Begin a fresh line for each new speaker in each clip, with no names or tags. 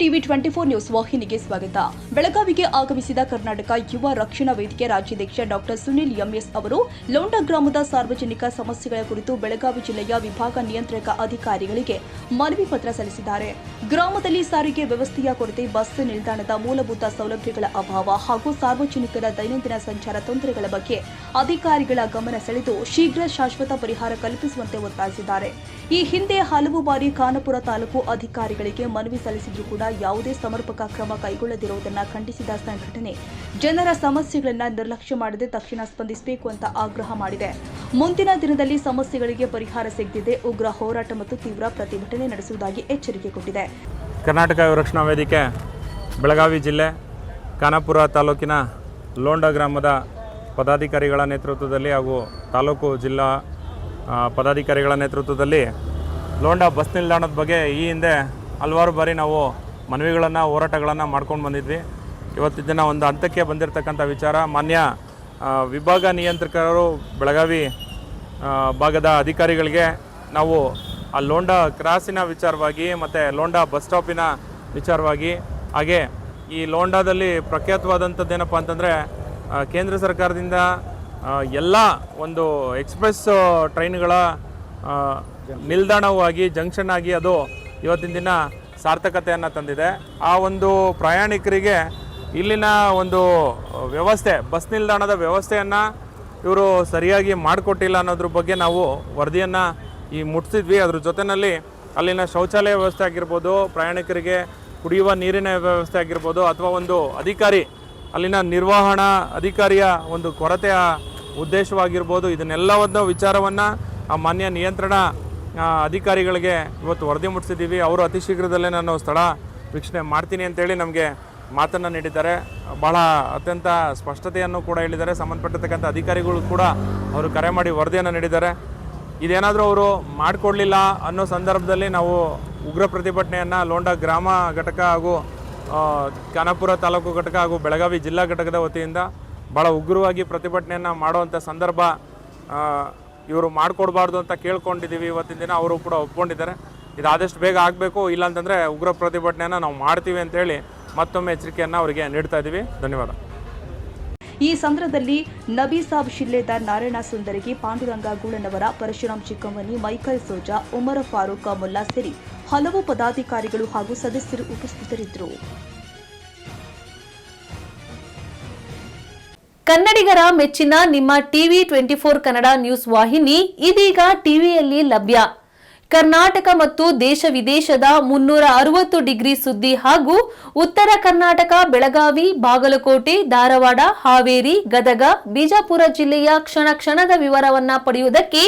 TV 24 news ವಾಹಿನಿಗೆ ಸ್ವಾಗತ. ಬೆಳಗಾವಿಗೆ ಆಗಮಿಸಿದ ಕರ್ನಾಟಕ ಯುವ ರಕ್ಷಣಾ ವೇದಿಕೆ ರಾಜ್ಯಾಧ್ಯಕ್ಷ ಡಾಕ್ಟರ್ ಸುನಿಲ್ ಎಂಎಸ್ ಅವರು ಲೋಂಡಾ ಗ್ರಾಮದ ಸಾರ್ವಜನಿಕ ಸಮಸ್ಯೆಗಳ ಕುರಿತು ಬೆಳಗಾವಿ ಜಿಲ್ಲೆಯ ವಿಭಾಗ ನಿಯಂತ್ರಕ ಅಧಿಕಾರಿಗಳಿಗೆ ಮನವಿ ಪತ್ರ ಸಲ್ಲಿಸಿದ್ದಾರೆ. ಗ್ರಾಮದಲ್ಲಿ ಸಾರಿಗೆ ವ್ಯವಸ್ಥೆಯ ಕೊರತೆ, ಬಸ್ ನಿಲ್ದಾಣದ ಮೂಲಭೂತ ಸೌಲಭ್ಯಗಳ ಅಭಾವ ಹಾಗೂ ಸಾರ್ವಜನಿಕರ ದೈನಂದಿನ ಸಂಚಾರ ತೊಂದರೆಗಳ ಬಗ್ಗೆ ಅಧಿಕಾರಿಗಳ ಗಮನ ಸೆಳೆದು ಶೀಘ್ರ ಶಾಶ್ವತ ಪರಿಹಾರ ಕಲ್ಪಿಸುವಂತೆ ಒತ್ತಾಯಿಸಿದ್ದಾರೆ. ಈ ಹಿಂದೆ ಹಲವು ಬಾರಿ ಖಾನಾಪುರ ತಾಲೂಕು ಅಧಿಕಾರಿಗಳಿಗೆ ಮನವಿ ಸಲ್ಲಿಸಿದ್ರೂ ಕೂಡ ಯಾವುದೇ ಸಮರ್ಪಕ ಕ್ರಮ ಕೈಗೊಳ್ಳದಿರುವುದನ್ನು ಖಂಡಿಸಿದ ಸಂಘಟನೆ ಜನರ ಸಮಸ್ಯೆಗಳನ್ನು ನಿರ್ಲಕ್ಷ್ಯ ಮಾಡದೆ ತಕ್ಷಣ ಸ್ಪಂದಿಸಬೇಕು ಅಂತ ಆಗ್ರಹ ಮಾಡಿದೆ. ಮುಂದಿನ ದಿನದಲ್ಲಿ ಸಮಸ್ಯೆಗಳಿಗೆ ಪರಿಹಾರ ಸಿಗದಿದೆ ಉಗ್ರ ಹೋರಾಟ ಮತ್ತು ತೀವ್ರ ಪ್ರತಿಭಟನೆ ನಡೆಸುವುದಾಗಿ ಎಚ್ಚರಿಕೆ ಕೊಟ್ಟಿದೆ.
ಕರ್ನಾಟಕ ಯುವ ರಕ್ಷಣಾ ವೇದಿಕೆ ಬೆಳಗಾವಿ ಜಿಲ್ಲೆ ಖಾನಾಪುರ ತಾಲೂಕಿನ ಲೋಂಡಾ ಗ್ರಾಮದ ಪದಾಧಿಕಾರಿಗಳ ನೇತೃತ್ವದಲ್ಲಿ ಹಾಗೂ ತಾಲೂಕು ಜಿಲ್ಲಾ ಪದಾಧಿಕಾರಿಗಳ ನೇತೃತ್ವದಲ್ಲಿ ಲೋಂಡಾ ಬಸ್ ನಿಲ್ದಾಣದ ಬಗ್ಗೆ ಈ ಹಿಂದೆ ಹಲವಾರು ಬಾರಿ ನಾವು ಮನವಿಗಳನ್ನು ಹೋರಾಟಗಳನ್ನು ಮಾಡ್ಕೊಂಡು ಬಂದಿದ್ವಿ. ಇವತ್ತಿನ ದಿನ ಒಂದು ಹಂತಕ್ಕೆ ಬಂದಿರತಕ್ಕಂಥ ವಿಚಾರ, ಮಾನ್ಯ ವಿಭಾಗ ನಿಯಂತ್ರಕರು ಬೆಳಗಾವಿ ಭಾಗದ ಅಧಿಕಾರಿಗಳಿಗೆ ನಾವು ಆ ಲೋಂಡಾ ಕ್ರಾಸಿನ ವಿಚಾರವಾಗಿ ಮತ್ತು ಲೋಂಡಾ ಬಸ್ ಸ್ಟಾಪಿನ ವಿಚಾರವಾಗಿ, ಹಾಗೆ ಈ ಲೋಂಡಾದಲ್ಲಿ ಪ್ರಖ್ಯಾತವಾದಂಥದ್ದೇನಪ್ಪ ಅಂತಂದರೆ ಕೇಂದ್ರ ಸರ್ಕಾರದಿಂದ ಎಲ್ಲ ಒಂದು ಎಕ್ಸ್ಪ್ರೆಸ್ ಟ್ರೈನ್ಗಳ ನಿಲ್ದಾಣವಾಗಿ ಜಂಕ್ಷನ್ ಆಗಿ ಅದು ಇವತ್ತಿನ ದಿನ ಸಾರ್ಥಕತೆಯನ್ನು ತಂದಿದೆ. ಆ ಒಂದು ಪ್ರಯಾಣಿಕರಿಗೆ ಇಲ್ಲಿನ ಒಂದು ವ್ಯವಸ್ಥೆ, ಬಸ್ ನಿಲ್ದಾಣದ ವ್ಯವಸ್ಥೆಯನ್ನು ಇವರು ಸರಿಯಾಗಿ ಮಾಡಿಕೊಟ್ಟಿಲ್ಲ ಅನ್ನೋದ್ರ ಬಗ್ಗೆ ನಾವು ವರದಿಯನ್ನು ಮುಟ್ಟಿಸಿದ್ವಿ. ಅದ್ರ ಜೊತೆಯಲ್ಲಿ ಅಲ್ಲಿನ ಶೌಚಾಲಯ ವ್ಯವಸ್ಥೆ ಆಗಿರ್ಬೋದು, ಪ್ರಯಾಣಿಕರಿಗೆ ಕುಡಿಯುವ ನೀರಿನ ವ್ಯವಸ್ಥೆ ಆಗಿರ್ಬೋದು, ಅಥವಾ ಒಂದು ಅಧಿಕಾರಿ ಅಲ್ಲಿನ ನಿರ್ವಹಣಾ ಅಧಿಕಾರಿಯ ಒಂದು ಕೊರತೆಯ ಉದ್ದೇಶವಾಗಿರ್ಬೋದು, ಇದನ್ನೆಲ್ಲವನ್ನು ವಿಚಾರವನ್ನು ಆ ಮಾನ್ಯ ನಿಯಂತ್ರಣ ಅಧಿಕಾರಿಗಳಿಗೆ ಇವತ್ತು ವರದಿ ಮುಟ್ಟಿಸಿದ್ದೀವಿ. ಅವರು ಅತಿ ಶೀಘ್ರದಲ್ಲೇ ನಾನು ಸ್ಥಳ ವೀಕ್ಷಣೆ ಮಾಡ್ತೀನಿ ಅಂತೇಳಿ ನಮಗೆ ಮಾತನ್ನು ನೀಡಿದ್ದಾರೆ. ಭಾಳ ಅತ್ಯಂತ ಸ್ಪಷ್ಟತೆಯನ್ನು ಕೂಡ ಹೇಳಿದ್ದಾರೆ. ಸಂಬಂಧಪಟ್ಟಿರ್ತಕ್ಕಂಥ ಅಧಿಕಾರಿಗಳು ಕೂಡ ಅವರು ಕರೆ ಮಾಡಿ ವರದಿಯನ್ನು ನೀಡಿದ್ದಾರೆ. ಇದೇನಾದರೂ ಅವರು ಮಾಡಿಕೊಡ್ಲಿಲ್ಲ ಅನ್ನೋ ಸಂದರ್ಭದಲ್ಲಿ ನಾವು ಉಗ್ರ ಪ್ರತಿಭಟನೆಯನ್ನು ಲೋಂಡಾ ಗ್ರಾಮ ಘಟಕ ಹಾಗೂ ಖಾನಾಪುರ ತಾಲೂಕು ಘಟಕ ಹಾಗೂ ಬೆಳಗಾವಿ ಜಿಲ್ಲಾ ಘಟಕದ ವತಿಯಿಂದ ಭಾಳ ಉಗ್ರವಾಗಿ ಪ್ರತಿಭಟನೆಯನ್ನು ಮಾಡುವಂಥ ಸಂದರ್ಭ ಇವರು ಮಾಡಿಕೊಡ್ಬಾರ್ದು ಅಂತ ಕೇಳ್ಕೊಂಡಿದ್ದೀವಿ. ಇವತ್ತಿನ ದಿನ ಅವರು ಕೂಡ ಒಪ್ಕೊಂಡಿದ್ದಾರೆ. ಇದು ಆದಷ್ಟು ಬೇಗ ಆಗಬೇಕು, ಇಲ್ಲಾಂತಂದರೆ ಉಗ್ರ ಪ್ರತಿಭಟನೆಯನ್ನು ನಾವು ಮಾಡ್ತೀವಿ ಅಂತೇಳಿ ಮತ್ತೊಮ್ಮೆ ಎಚ್ಚರಿಕೆಯನ್ನು ಅವರಿಗೆ ನೀಡ್ತಾ ಇದ್ದೀವಿ. ಧನ್ಯವಾದ.
ಈ ಸಂದರ್ಭದಲ್ಲಿ ನಬೀಸಾಬ್ ಶಿಲ್ಲೆದಾರ್, ನಾರಾಯಣ ಸುಂದರಗಿ, ಪಾಂಡುರಂಗ ಗೂಳನವರ, ಪರಶುರಾಮ್ ಚಿಕ್ಕಮ್ಮನಿ, ಮೈಕಲ್ ಸೋಜಾ, ಉಮರ್ ಫಾರೂಕ್ ಮುಲ್ಲಾ ಸೇರಿ ಹಲವು ಪದಾಧಿಕಾರಿಗಳು ಹಾಗೂ ಸದಸ್ಯರು ಉಪಸ್ಥಿತರಿದ್ದರು.
ಕನ್ನಡಿಗರ ಮೆಚ್ಚಿನ ನಿಮ್ಮ ಟಿವಿ 24 ಕನ್ನಡ ನ್ಯೂಸ್ ವಾಹಿನಿ ಇದೀಗ ಟಿವಿಯಲ್ಲಿ ಲಭ್ಯ. ಕರ್ನಾಟಕ ಮತ್ತು ದೇಶ ವಿದೇಶದ 360 ಡಿಗ್ರಿ ಸುದ್ದಿ ಹಾಗೂ ಉತ್ತರ ಕರ್ನಾಟಕ, ಬೆಳಗಾವಿ, ಬಾಗಲಕೋಟೆ, ಧಾರವಾಡ, ಹಾವೇರಿ, ಗದಗ, ಬಿಜಾಪುರ ಜಿಲ್ಲೆಯ ಕ್ಷಣ ಕ್ಷಣದ ವಿವರವನ್ನ ಪಡೆಯುವುದಕ್ಕೆ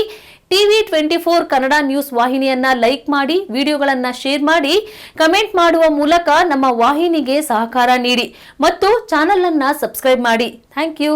ಟಿವಿ 24 ಕನ್ನಡ ನ್ಯೂಸ್ ವಾಹಿನಿಯನ್ನ ಲೈಕ್ ಮಾಡಿ, ವಿಡಿಯೋಗಳನ್ನ ಶೇರ್ ಮಾಡಿ, ಕಮೆಂಟ್ ಮಾಡುವ ಮೂಲಕ ನಮ್ಮ ವಾಹಿನಿಗೆ ಸಹಕಾರ ನೀಡಿ ಮತ್ತು ಚಾನೆಲ್ ಅನ್ನ ಸಬ್ಸ್ಕ್ರೈಬ್ ಮಾಡಿ. Thank you.